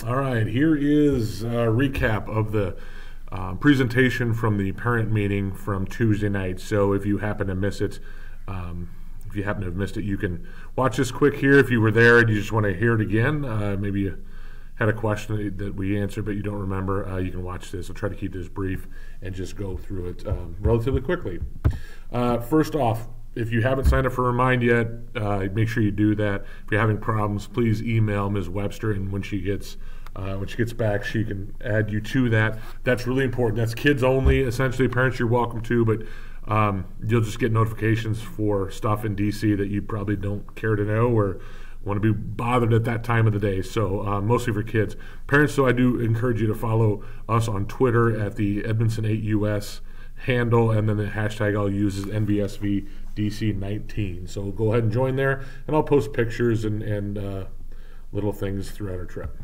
All right, here is a recap of the presentation from the parent meeting from Tuesday night. So if you happen to miss it, if you happen to have missed it, you can watch this quick here. If you were there and you just want to hear it again, maybe you had a question that we answered but you don't remember, you can watch this. I'll try to keep this brief and just go through it relatively quickly. First off, if you haven't signed up for Remind yet, make sure you do that. If you're having problems, please email Ms. Webster, and when she gets back, she can add you to that. That's really important. That's kids only. Essentially, parents, you're welcome to, but you'll just get notifications for stuff in DC that you probably don't care to know or want to be bothered at that time of the day. So mostly for kids. Parents, so I do encourage you to follow us on Twitter at the Edmondson 8US handle, and then the hashtag I'll use is NBSV DC19. So go ahead and join there, and I'll post pictures and little things throughout our trip.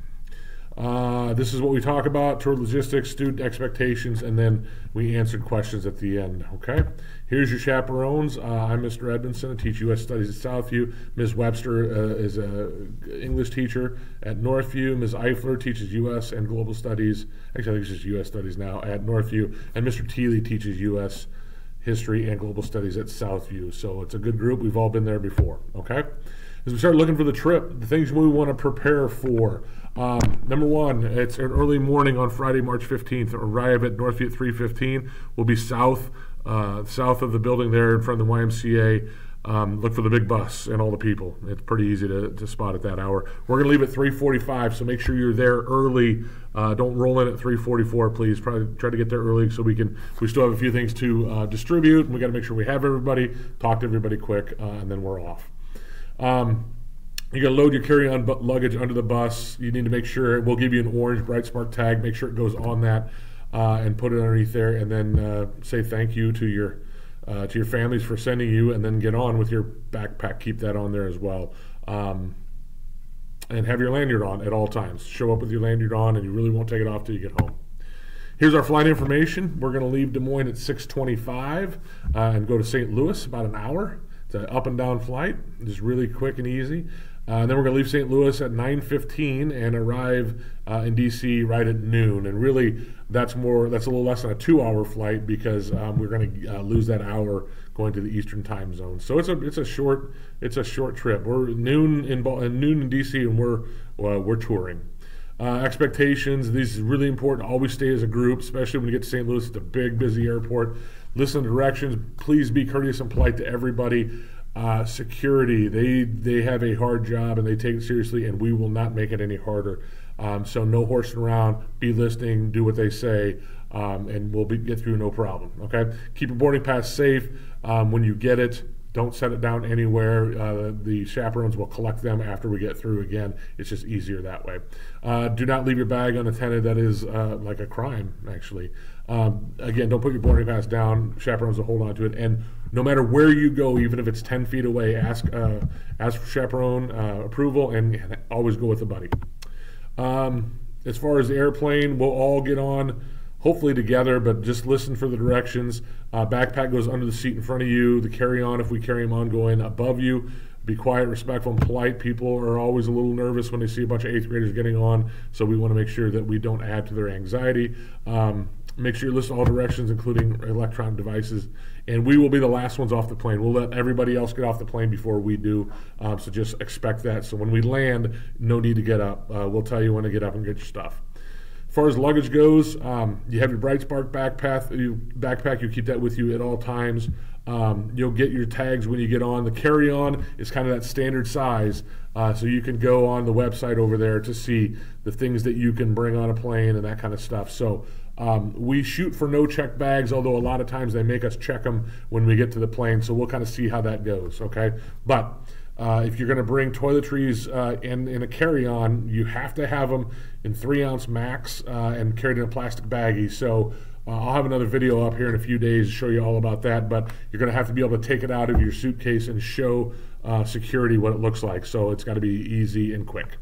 This is what we talk about: tour logistics, student expectations, and then we answered questions at the end. Okay, here's your chaperones. I'm Mr. Edmondson. I teach U.S. Studies at Southview. Ms. Webster is an English teacher at Northview. Ms. Eifler teaches U.S. and Global Studies. Actually, I think it's just U.S. Studies now at Northview. And Mr. Teeley teaches U.S. History and Global Studies at Southview. So it's a good group. We've all been there before. Okay. As we start looking for the trip, the things we want to prepare for. Number one, it's an early morning on Friday, March 15th. Arrive at Northview at 3:15. We'll be south of the building there in front of the YMCA. Look for the big bus and all the people. It's pretty easy to spot at that hour. We're going to leave at 3:45, so make sure you're there early. Don't roll in at 3:44, please. Probably try to get there early so we still have a few things to distribute, and we got to make sure we have everybody, talk to everybody quick, and then we're off. You got to load your carry-on luggage under the bus. You need to make sure we'll give you an orange BrightSpark tag. Make sure it goes on that and put it underneath there, and then say thank you to your families for sending you, and then get on with your backpack. Keep that on there as well, and have your lanyard on at all times. Show up with your lanyard on, and you really won't take it off till you get home. Here's our flight information. We're going to leave Des Moines at 6:25 and go to St. Louis, about an hour. It's an up and down flight, just really quick and easy. And then we're going to leave St. Louis at 9:15 and arrive in DC right at noon. And really, that's a little less than a 2-hour flight because we're going to lose that hour going to the Eastern time zone. So it's a short trip. We're noon in DC, and we're touring. Expectations. These is really important. Always stay as a group, especially when you get to St. Louis. It's a big, busy airport. Listen to directions. Please be courteous and polite to everybody. Security, they have a hard job and they take it seriously, and we will not make it any harder. So no horsing around, be listening, do what they say, and we'll get through no problem. Okay, keep your boarding pass safe. When you get it, don't set it down anywhere. The chaperones will collect them after we get through. Again, it's just easier that way. Do not leave your bag unattended. That is like a crime, actually. Again, don't put your boarding pass down. Chaperones will hold on to it. And no matter where you go, even if it's 10 feet away, ask for chaperone approval, and always go with a buddy. As far as the airplane, we'll all get on hopefully together, but just listen for the directions. Backpack goes under the seat in front of you. The carry-on, if we carry them on, go in above you. Be quiet, respectful, and polite. People are always a little nervous when they see a bunch of 8th graders getting on, so we want to make sure that we don't add to their anxiety. Make sure you listen to all directions, including electronic devices. And we will be the last ones off the plane. We'll let everybody else get off the plane before we do, so just expect that. So when we land, no need to get up. We'll tell you when to get up and get your stuff. As far as luggage goes, you have your BrightSpark backpack. You keep that with you at all times. You'll get your tags when you get on. The carry-on is kind of that standard size, so you can go on the website over there to see the things that you can bring on a plane and that kind of stuff. So we shoot for no check bags, although a lot of times they make us check them when we get to the plane, so we'll kind of see how that goes, okay? But if you're going to bring toiletries in a carry-on, you have to have them in 3-ounce max and carried in a plastic baggie. So I'll have another video up here in a few days to show you all about that, but you're going to have to be able to take it out of your suitcase and show security what it looks like. So it's got to be easy and quick.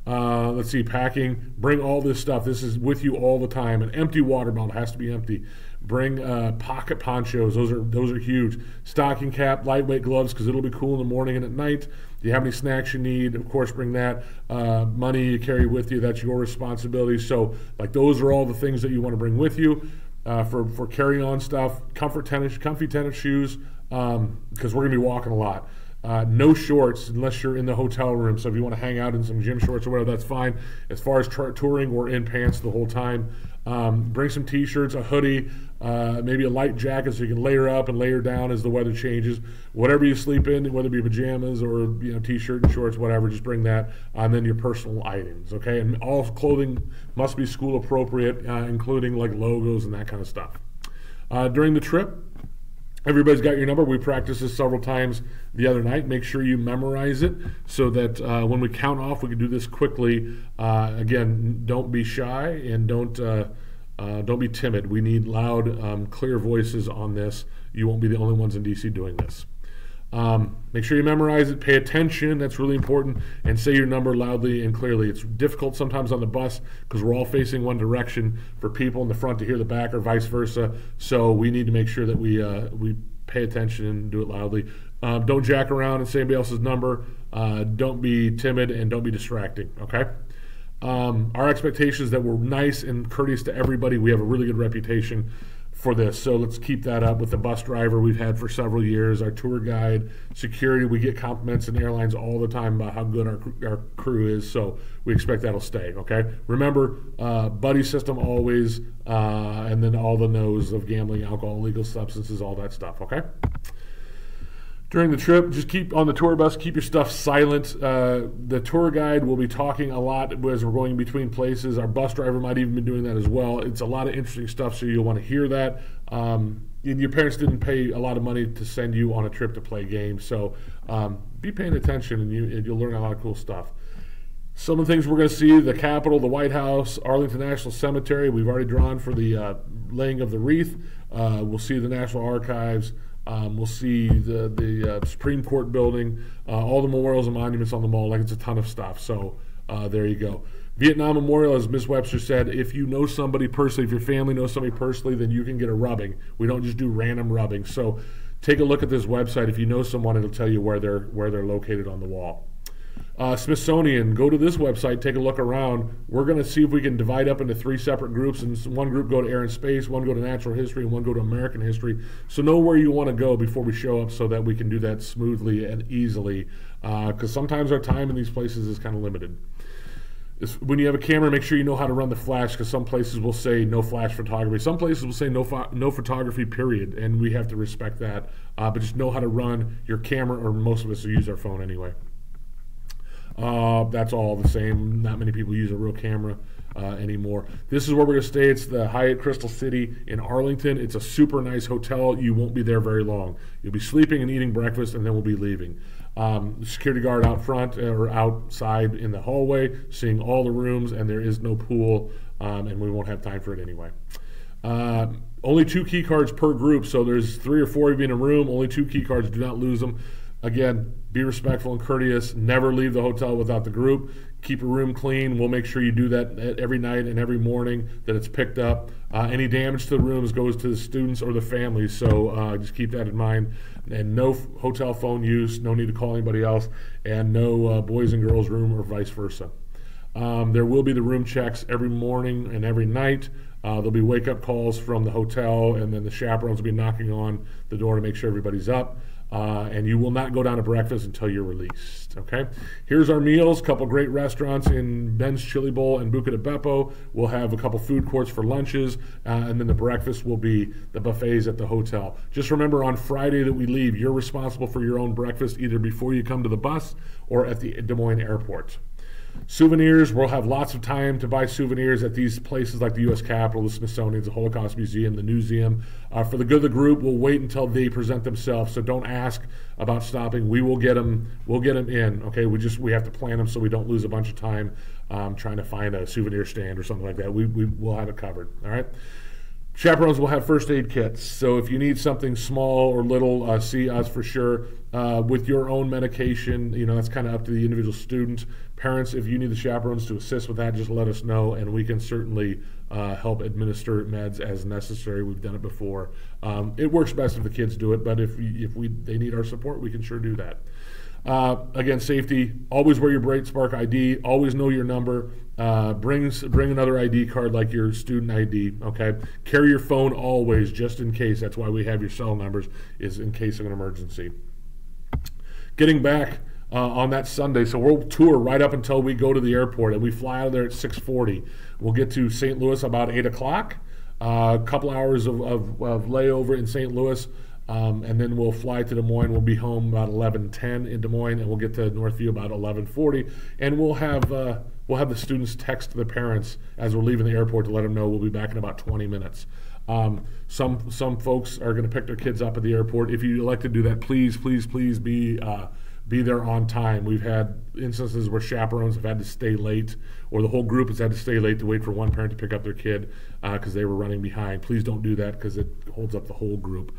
Let's see, packing. Bring all this stuff. This is with you all the time. An empty water bottle has to be empty. Bring pocket ponchos. Those are huge. Stocking cap, lightweight gloves because it'll be cool in the morning and at night. Do you have any snacks you need? Of course, bring that. Money you carry with you. That's your responsibility. So, like, those are all the things that you want to bring with you for carry on stuff. Comfy tennis shoes because we're gonna be walking a lot. No shorts unless you're in the hotel room. So if you want to hang out in some gym shorts or whatever, that's fine. As far as touring, we're in pants the whole time. Bring some t-shirts, a hoodie, maybe a light jacket so you can layer up and layer down as the weather changes. Whatever you sleep in, whether it be pajamas or t-shirt and shorts, whatever, just bring that. And then your personal items, okay? And all clothing must be school appropriate, including like logos and that kind of stuff. During the trip, everybody's got your number. We practiced this several times the other night. Make sure you memorize it so that when we count off, we can do this quickly. Again, don't be shy and don't be timid. We need loud, clear voices on this. You won't be the only ones in DC doing this. Make sure you memorize it, pay attention, that's really important, and say your number loudly and clearly. It's difficult sometimes on the bus because we're all facing one direction for people in the front to hear the back or vice versa, so we need to make sure that we pay attention and do it loudly. Don't jack around and say anybody else's number. Don't be timid and don't be distracting, okay? Our expectation is that we're nice and courteous to everybody. We have a really good reputation for this, so let's keep that up with the bus driver we've had for several years, our tour guide, security. We get compliments in airlines all the time about how good our crew is, so we expect that'll stay, okay? Remember, buddy system always, and then all the no's of gambling, alcohol, illegal substances, all that stuff, okay? During the trip, just keep on the tour bus, keep your stuff silent. The tour guide will be talking a lot as we're going between places. Our bus driver might even be doing that as well. It's a lot of interesting stuff, so you'll want to hear that. And your parents didn't pay a lot of money to send you on a trip to play games, so be paying attention and you'll learn a lot of cool stuff. Some of the things we're going to see: the Capitol, the White House, Arlington National Cemetery. We've already drawn for the laying of the wreath. We'll see the National Archives. We'll see the Supreme Court building, all the memorials and monuments on the mall. Like, it's a ton of stuff. So there you go. Vietnam Memorial, as Ms. Webster said, if you know somebody personally, if your family knows somebody personally, then you can get a rubbing. We don't just do random rubbing. So take a look at this website. If you know someone, it'll tell you where they're located on the wall. Smithsonian, go to this website, take a look around. We're going to see if we can divide up into 3 separate groups, and one group go to air and space, one go to natural history, and one go to American history. So know where you want to go before we show up so that we can do that smoothly and easily, because sometimes our time in these places is kind of limited. When you have a camera, make sure you know how to run the flash, because some places will say no flash photography. Some places will say no photography, period, and we have to respect that. But just know how to run your camera, or most of us will use our phone anyway. That's all the same. Not many people use a real camera anymore. This is where we're going to stay. It's the Hyatt Crystal City in Arlington. It's a super nice hotel. You won't be there very long. You'll be sleeping and eating breakfast, and then we'll be leaving. Security guard out front or outside in the hallway, seeing all the rooms, and there is no pool, and we won't have time for it anyway. Only 2 key cards per group, so there's 3 or 4 of you in a room. Only 2 key cards. Do not lose them. Again, be respectful and courteous. Never leave the hotel without the group. Keep your room clean. We'll make sure you do that every night and every morning, that it's picked up. Any damage to the rooms goes to the students or the families, so just keep that in mind. And no hotel phone use, no need to call anybody else, and no boys and girls room or vice versa. There will be the room checks every morning and every night. There'll be wake-up calls from the hotel, and then the chaperones will be knocking on the door to make sure everybody's up. And you will not go down to breakfast until you're released, okay? Here's our meals, a couple great restaurants in Ben's Chili Bowl and Buca di Beppo. We'll have a couple food courts for lunches, and then the breakfast will be the buffets at the hotel. Just remember, on Friday that we leave, you're responsible for your own breakfast, either before you come to the bus or at the Des Moines airport. Souvenirs, we'll have lots of time to buy souvenirs at these places like the U.S. Capitol, the Smithsonian, the Holocaust Museum, the Newseum. For the good of the group, we'll wait until they present themselves, so don't ask about stopping. We will get them in, okay? We have to plan them so we don't lose a bunch of time trying to find a souvenir stand or something like that. We'll have it covered, all right? Chaperones will have first aid kits, so if you need something small or little, see us for sure. With your own medication, that's kind of up to the individual student. Parents, if you need the chaperones to assist with that, just let us know, and we can certainly help administer meds as necessary. We've done it before. It works best if the kids do it, but if they need our support, we can sure do that. Again, safety, always wear your Bright Spark ID, always know your number, bring another ID card like your student ID, okay? Carry your phone always, just in case. That's why we have your cell numbers, is in case of an emergency. Getting back on that Sunday, so we'll tour right up until we go to the airport, and we fly out of there at 6:40. We'll get to St. Louis about 8 o'clock, a couple hours of layover in St. Louis. And then we'll fly to Des Moines. We'll be home about 11:10 in Des Moines, and we'll get to Northview about 11:40. And we'll have the students text the parents as we're leaving the airport to let them know we'll be back in about 20 minutes. Some folks are going to pick their kids up at the airport. If you elect to do that, please be there on time. We've had instances where chaperones have had to stay late, or the whole group has had to stay late to wait for one parent to pick up their kid because they were running behind. Please don't do that because it holds up the whole group.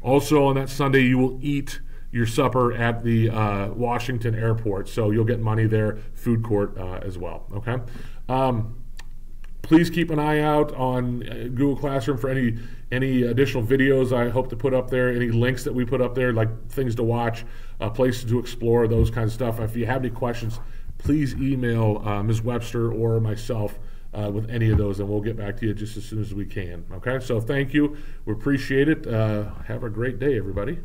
Also on that Sunday, you will eat your supper at the Washington airport, so you'll get money there, food court as well, okay? Please keep an eye out on Google Classroom for any additional videos I hope to put up there, any links that we put up there, like things to watch, places to explore, those kinds of stuff. If you have any questions, please email Ms. Webster or myself with any of those, and we'll get back to you just as soon as we can. Okay, so thank you. We appreciate it. Have a great day, everybody.